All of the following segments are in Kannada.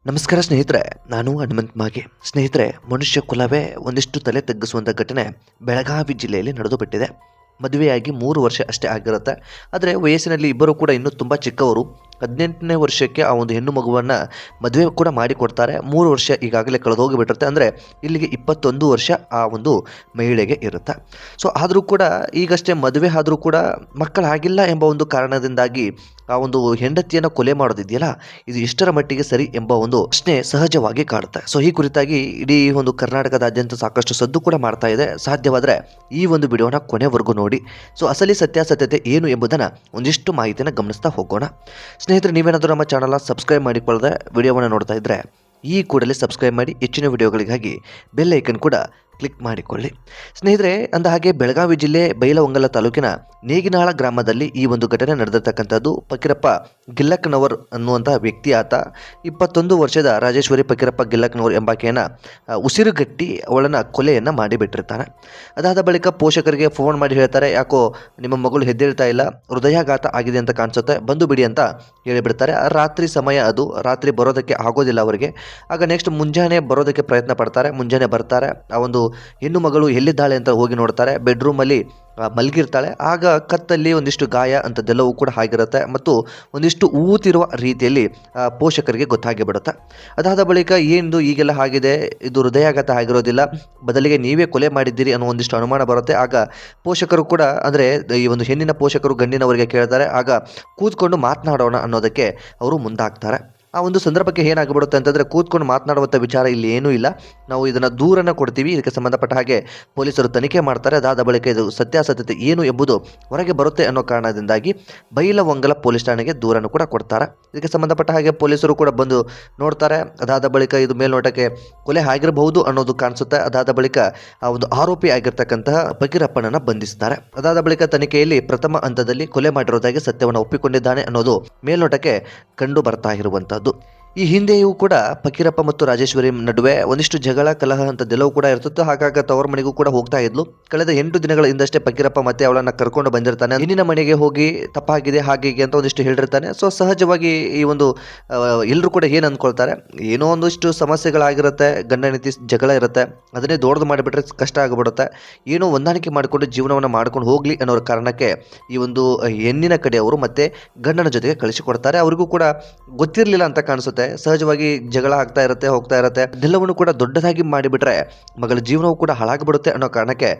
ನಮಸ್ಕಾರ ಸ್ನೇಹಿತರೆ, ನಾನು ಹನುಮಂತ್ ಮಾಗೆ. ಸ್ನೇಹಿತರೆ, ಮನುಷ್ಯ ಕುಲವೇ ಒಂದಿಷ್ಟು ತಲೆ ತಗ್ಗಿಸುವಂಥ ಘಟನೆ ಬೆಳಗಾವಿ ಜಿಲ್ಲೆಯಲ್ಲಿ ನಡೆದು ಬಿಟ್ಟಿದೆ. ಮದುವೆಯಾಗಿ 3 ವರ್ಷ ಅಷ್ಟೇ ಆಗಿರುತ್ತೆ. ಆದರೆ ವಯಸ್ಸಿನಲ್ಲಿ ಇಬ್ಬರು ಕೂಡ ಇನ್ನೂ ತುಂಬ ಚಿಕ್ಕವರು. 18ನೇ ವರ್ಷಕ್ಕೆ ಆ ಒಂದು ಹೆಣ್ಣು ಮಗುವನ್ನು ಮದುವೆ ಕೂಡ ಮಾಡಿಕೊಡ್ತಾರೆ. 3 ವರ್ಷ ಈಗಾಗಲೇ ಕಳೆದು ಹೋಗಿಬಿಟ್ಟಿರುತ್ತೆ. ಅಂದರೆ ಇಲ್ಲಿಗೆ 21 ವರ್ಷ ಆ ಒಂದು ಮಹಿಳೆಗೆ ಇರುತ್ತೆ. ಸೊ ಆದರೂ ಕೂಡ ಈಗಷ್ಟೇ ಮದುವೆ ಆದರೂ ಕೂಡ ಮಕ್ಕಳಾಗಿಲ್ಲ ಎಂಬ ಒಂದು ಕಾರಣದಿಂದಾಗಿ ಆ ಒಂದು ಹೆಂಡತಿಯನ್ನು ಕೊಲೆ ಮಾಡೋದಿದೆಯಲ್ಲ, ಇದು ಎಷ್ಟರ ಮಟ್ಟಿಗೆ ಸರಿ ಎಂಬ ಒಂದು ಪ್ರಶ್ನೆ ಸಹಜವಾಗಿ ಕಾಡುತ್ತೆ. ಸೊ ಈ ಕುರಿತಾಗಿ ಇಡೀ ಒಂದು ಕರ್ನಾಟಕದಾದ್ಯಂತ ಸಾಕಷ್ಟು ಸದ್ದು ಕೂಡ ಮಾಡ್ತಾ ಇದೆ. ಸಾಧ್ಯವಾದರೆ ಈ ಒಂದು ವಿಡಿಯೋನ ಕೊನೆವರೆಗೂ ನೋಡಿ. ಸೊ ಅಸಲಿ ಸತ್ಯಾಸತ್ಯತೆ ಏನು ಎಂಬುದನ್ನು ಒಂದಿಷ್ಟು ಮಾಹಿತಿಯನ್ನು ಗಮನಿಸ್ತಾ ಹೋಗೋಣ. ಸ್ನೇಹಿತರೆ, ನೀವೇನಾದರೂ ನಮ್ಮ ಚಾನಲ್ನ ಸಬ್ಸ್ಕ್ರೈಬ್ ಮಾಡಿಕೊಳ್ಳದೆ ವಿಡಿಯೋವನ್ನು ನೋಡ್ತಾ ಇದ್ದರೆ ಈ ಕೂಡಲೇ ಸಬ್ಸ್ಕ್ರೈಬ್ ಮಾಡಿ. ಹೆಚ್ಚಿನ ವಿಡಿಯೋಗಳಿಗಾಗಿ ಬೆಲ್ ಐಕನ್ ಕೂಡ ಕ್ಲಿಕ್ ಮಾಡಿಕೊಳ್ಳಿ. ಸ್ನೇಹಿತರೆ, ಅಂದ ಹಾಗೆ ಬೆಳಗಾವಿ ಜಿಲ್ಲೆ ಬೈಲಹೊಂಗಲ ತಾಲೂಕಿನ ನೇಗಿನಾಳ ಗ್ರಾಮದಲ್ಲಿ ಈ ಒಂದು ಘಟನೆ ನಡೆದಿರ್ತಕ್ಕಂಥದ್ದು. ಫಕೀರಪ್ಪ ಗಿಲ್ಲಕ್ಕನವರ್ ಅನ್ನುವಂತಹ ವ್ಯಕ್ತಿ, ಆತ 21 ವರ್ಷದ ರಾಜೇಶ್ವರಿ ಫಕೀರಪ್ಪ ಗಿಲ್ಲಕ್ಕನವರ್ ಎಂಬಾಕೆಯನ್ನು ಉಸಿರುಗಟ್ಟಿ ಅವಳನ್ನು ಕೊಲೆಯನ್ನು ಮಾಡಿಬಿಟ್ಟಿರ್ತಾನೆ. ಅದಾದ ಬಳಿಕ ಪೋಷಕರಿಗೆ ಫೋನ್ ಮಾಡಿ ಹೇಳ್ತಾರೆ, ಯಾಕೋ ನಿಮ್ಮ ಮಗಳು ಹೆದ್ದೇಳ್ತಾ ಇಲ್ಲ, ಹೃದಯಾಘಾತ ಆಗಿದೆ ಅಂತ ಕಾಣಿಸುತ್ತೆ, ಬಂದು ಬಿಡಿ ಅಂತ ಹೇಳಿಬಿಡ್ತಾರೆ. ರಾತ್ರಿ ಸಮಯ ಅದು, ರಾತ್ರಿ ಬರೋದಕ್ಕೆ ಆಗೋದಿಲ್ಲ ಅವರಿಗೆ. ಆಗ ನೆಕ್ಸ್ಟ್ ಮುಂಜಾನೆ ಬರೋದಕ್ಕೆ ಪ್ರಯತ್ನ ಪಡ್ತಾರೆ. ಮುಂಜಾನೆ ಬರ್ತಾರೆ. ಆ ಒಂದು ಹೆಣ್ಣು ಮಗಳು ಎಲ್ಲಿದ್ದಾಳೆ ಅಂತ ಹೋಗಿ ನೋಡ್ತಾರೆ. ಬೆಡ್ರೂಮಲ್ಲಿ ಮಲಗಿರ್ತಾಳೆ. ಆಗ ಕತ್ತಲ್ಲಿ ಒಂದಿಷ್ಟು ಗಾಯ ಅಂಥದ್ದೆಲ್ಲವೂ ಕೂಡ ಆಗಿರುತ್ತೆ ಮತ್ತು ಒಂದಿಷ್ಟು ಊತಿರುವ ರೀತಿಯಲ್ಲಿ ಪೋಷಕರಿಗೆ ಗೊತ್ತಾಗಿಬಿಡುತ್ತೆ. ಅದಾದ ಬಳಿಕ ಏನು ಈಗೆಲ್ಲ ಆಗಿದೆ, ಇದು ಹೃದಯಾಘಾತ ಆಗಿರೋದಿಲ್ಲ, ಬದಲಿಗೆ ನೀವೇ ಕೊಲೆ ಮಾಡಿದ್ದೀರಿ ಅನ್ನೋ ಒಂದಿಷ್ಟು ಅನುಮಾನ ಬರುತ್ತೆ. ಆಗ ಪೋಷಕರು ಕೂಡ, ಅಂದರೆ ಈ ಒಂದು ಹೆಣ್ಣಿನ ಪೋಷಕರು ಗಂಡಿನವರಿಗೆ ಕೇಳ್ತಾರೆ. ಆಗ ಕೂತ್ಕೊಂಡು ಮಾತನಾಡೋಣ ಅನ್ನೋದಕ್ಕೆ ಅವರು ಮುಂದಾಗ್ತಾರೆ. ಆ ಒಂದು ಸಂದರ್ಭಕ್ಕೆ ಏನಾಗಿಬಿಡುತ್ತೆ ಅಂತಂದರೆ, ಕೂತ್ಕೊಂಡು ಮಾತನಾಡುವಂಥ ವಿಚಾರ ಇಲ್ಲಿ ಏನೂ ಇಲ್ಲ, ನಾವು ಇದನ್ನು ದೂರನ್ನು ಕೊಡ್ತೀವಿ, ಇದಕ್ಕೆ ಸಂಬಂಧಪಟ್ಟ ಹಾಗೆ ಪೊಲೀಸರು ತನಿಖೆ ಮಾಡ್ತಾರೆ. ಅದಾದ ಬಳಿಕ ಇದು ಸತ್ಯಾಸತ್ಯತೆ ಏನು ಎಂಬುದು ಹೊರಗೆ ಬರುತ್ತೆ ಅನ್ನೋ ಕಾರಣದಿಂದಾಗಿ ಬೈಲಹೊಂಗಲ ಪೊಲೀಸ್ ಠಾಣೆಗೆ ದೂರನ್ನು ಕೂಡ ಕೊಡ್ತಾರೆ. ಇದಕ್ಕೆ ಸಂಬಂಧಪಟ್ಟ ಹಾಗೆ ಪೊಲೀಸರು ಕೂಡ ಬಂದು ನೋಡ್ತಾರೆ. ಅದಾದ ಬಳಿಕ ಇದು ಮೇಲ್ನೋಟಕ್ಕೆ ಕೊಲೆ ಆಗಿರಬಹುದು ಅನ್ನೋದು ಕಾಣಿಸುತ್ತೆ. ಅದಾದ ಬಳಿಕ ಆ ಒಂದು ಆರೋಪಿ ಆಗಿರ್ತಕ್ಕಂತಹ ಫಕೀರಪ್ಪನನ್ನು ಬಂಧಿಸ್ತಾರೆ. ಅದಾದ ಬಳಿಕ ತನಿಖೆಯಲ್ಲಿ ಪ್ರಥಮ ಹಂತದಲ್ಲಿ ಕೊಲೆ ಮಾಡಿರೋದಾಗಿ ಸತ್ಯವನ್ನು ಒಪ್ಪಿಕೊಂಡಿದ್ದಾನೆ ಅನ್ನೋದು ಮೇಲ್ನೋಟಕ್ಕೆ ಕಂಡು ಬರ್ತಾ ಇರುವಂಥದ್ದು. ಈ ಹಿಂದೆಯೂ ಕೂಡ ಫಕೀರಪ್ಪ ಮತ್ತು ರಾಜೇಶ್ವರಿ ನಡುವೆ ಒಂದಿಷ್ಟು ಜಗಳ ಕಲಹ ಅಂತದ್ದೆಲ್ಲವೂ ಕೂಡ ಇರ್ತಿತ್ತು. ಹಾಗಾಗಿ ತವರ ಮನೆಗೂ ಕೂಡ ಹೋಗ್ತಾ ಇದ್ಲು. ಕಳೆದ 8 ದಿನಗಳ ಹಿಂದಷ್ಟೇ ಫಕೀರಪ್ಪ ಮತ್ತೆ ಅವಳನ್ನು ಕರ್ಕೊಂಡು ಬಂದಿರ್ತಾನೆ. ಹೆಣ್ಣಿನ ಮನೆಗೆ ಹೋಗಿ ತಪ್ಪಾಗಿದೆ ಹಾಗೆ ಅಂತ ಒಂದಿಷ್ಟು ಹೇಳಿರ್ತಾನೆ. ಸೊ ಸಹಜವಾಗಿ ಈ ಒಂದು ಎಲ್ಲರೂ ಕೂಡ ಏನು ಅಂದ್ಕೊಳ್ತಾರೆ, ಏನೋ ಒಂದಿಷ್ಟು ಸಮಸ್ಯೆಗಳಾಗಿರುತ್ತೆ, ಗಂಡ ಹೆಂಡತಿ ಜಗಳ ಇರುತ್ತೆ, ಅದನ್ನೇ ದೊಡ್ಡದು ಮಾಡಿಬಿಟ್ರೆ ಕಷ್ಟ ಆಗಿಬಿಡುತ್ತೆ, ಏನೋ ಹೊಂದಾಣಿಕೆ ಮಾಡಿಕೊಂಡು ಜೀವನವನ್ನು ಮಾಡ್ಕೊಂಡು ಹೋಗಲಿ ಅನ್ನೋ ಕಾರಣಕ್ಕೆ ಈ ಒಂದು ಹೆಣ್ಣಿನ ಕಡೆಯವರು ಮತ್ತೆ ಗಂಡನ ಜೊತೆಗೆ ಕಳಿಸಿಕೊಡ್ತಾರೆ. ಅವರಿಗೂ ಕೂಡ ಗೊತ್ತಿರಲಿಲ್ಲ ಅಂತ ಕಾಣಿಸುತ್ತೆ. ಸಹಜವಾಗಿ ಜಗಳ ಆಗ್ತಾ ಇರುತ್ತೆ, ಹೋಗ್ತಾ ಇರುತ್ತೆ. ಎಲ್ಲವನ್ನು ಕೂಡ ದೊಡ್ಡದಾಗಿ ಮಾಡಿಬಿಟ್ರೆ ಮಗಳ ಜೀವನವೂ ಕೂಡ ಹಾಳಾಗ್ಬಿಡುತ್ತೆ ಅನ್ನೋ ಕಾರಣಕ್ಕೆ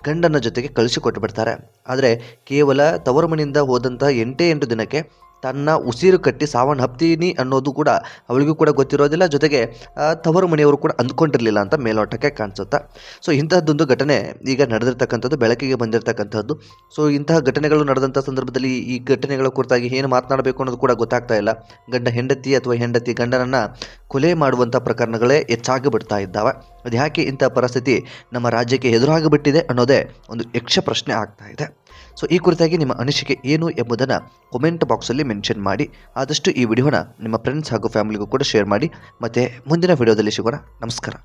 ಗಂಡನ ಜೊತೆಗೆ ಕಳಿಸಿಕೊಟ್ಟು ಬಿಡ್ತಾರೆ. ಆದರೆ ಕೇವಲ ತವರು ಮನೆಯಿಂದ ಹೋದಂತಹ 8 ದಿನಕ್ಕೆ ತನ್ನ ಉಸಿರು ಕಟ್ಟಿ ಸಾವನ್ನಪ್ತೀನಿ ಅನ್ನೋದು ಕೂಡ ಅವಳಿಗೂ ಕೂಡ ಗೊತ್ತಿರೋದಿಲ್ಲ. ಜೊತೆಗೆ ತವರು ಮನೆಯವರು ಕೂಡ ಅಂದ್ಕೊಂಡಿರಲಿಲ್ಲ ಅಂತ ಮೇಲ್ನೋಟಕ್ಕೆ ಕಾಣಿಸುತ್ತೆ. ಸೊ ಇಂತಹದ್ದೊಂದು ಘಟನೆ ಈಗ ನಡೆದಿರ್ತಕ್ಕಂಥದ್ದು, ಬೆಳಕಿಗೆ ಬಂದಿರತಕ್ಕಂಥದ್ದು. ಸೊ ಇಂತಹ ಘಟನೆಗಳು ನಡೆದಂಥ ಸಂದರ್ಭದಲ್ಲಿ ಈ ಘಟನೆಗಳ ಕುರಿತಾಗಿ ಏನು ಮಾತನಾಡಬೇಕು ಅನ್ನೋದು ಕೂಡ ಗೊತ್ತಾಗ್ತಾ ಇಲ್ಲ. ಗಂಡ ಹೆಂಡತಿ ಅಥವಾ ಹೆಂಡತಿ ಗಂಡನನ್ನು ಕೊಲೆ ಮಾಡುವಂಥ ಪ್ರಕರಣಗಳೇ ಹೆಚ್ಚಾಗಿ ಬಿಡ್ತಾ ಇದ್ದಾವೆ. ಅದು ಯಾಕೆ ಇಂಥ ಪರಿಸ್ಥಿತಿ ನಮ್ಮ ರಾಜ್ಯಕ್ಕೆ ಎದುರಾಗಿಬಿಟ್ಟಿದೆ ಅನ್ನೋದೇ ಒಂದು ಯಕ್ಷ ಪ್ರಶ್ನೆ ಆಗ್ತಾ ಇದೆ. ಸೊ ಈ ಕುರಿತಾಗಿ ನಿಮ್ಮ ಅನಿಸಿಕೆ ಏನು ಎಂಬುದನ್ನು ಕಾಮೆಂಟ್ ಬಾಕ್ಸಲ್ಲಿ ಮೆನ್ಷನ್ ಮಾಡಿ. ಆದಷ್ಟು ಈ ವಿಡಿಯೋನ ನಿಮ್ಮ ಫ್ರೆಂಡ್ಸ್ ಹಾಗೂ ಫ್ಯಾಮಿಲಿಗೂ ಕೂಡ ಶೇರ್ ಮಾಡಿ. ಮತ್ತು ಮುಂದಿನ ವಿಡಿಯೋದಲ್ಲಿ ಸಿಗೋಣ. ನಮಸ್ಕಾರ.